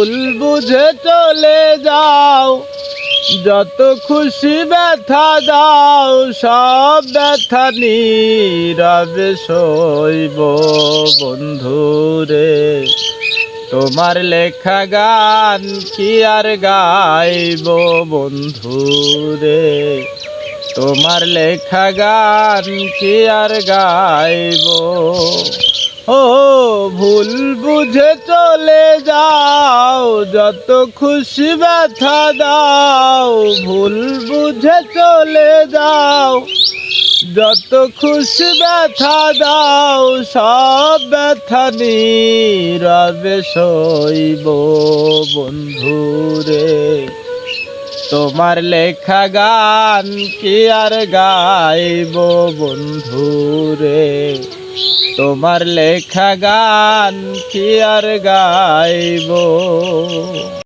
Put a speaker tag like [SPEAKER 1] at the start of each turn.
[SPEAKER 1] ভুল বুঝে চলে যাও, যত খুশি ব্যথা দাও, সব ব্যথা নীরবে সইব বন্ধুরে। তোমার লেখা গান কি আর গাইব বন্ধুরে, তোমার লেখা গান কি আর গাইব। ও ভুল বুঝে চলে যাও, যত খুশি ব্যথা দাও, ভুল বুঝে চলে যাও, যত খুশি ব্যথা দাও, সব ব্যথা নীরবে সইব বন্ধুরে। তোমার লেখা গান কি আর গাইব বন্ধুরে, তোমার লেখা গান কি আর গাইব।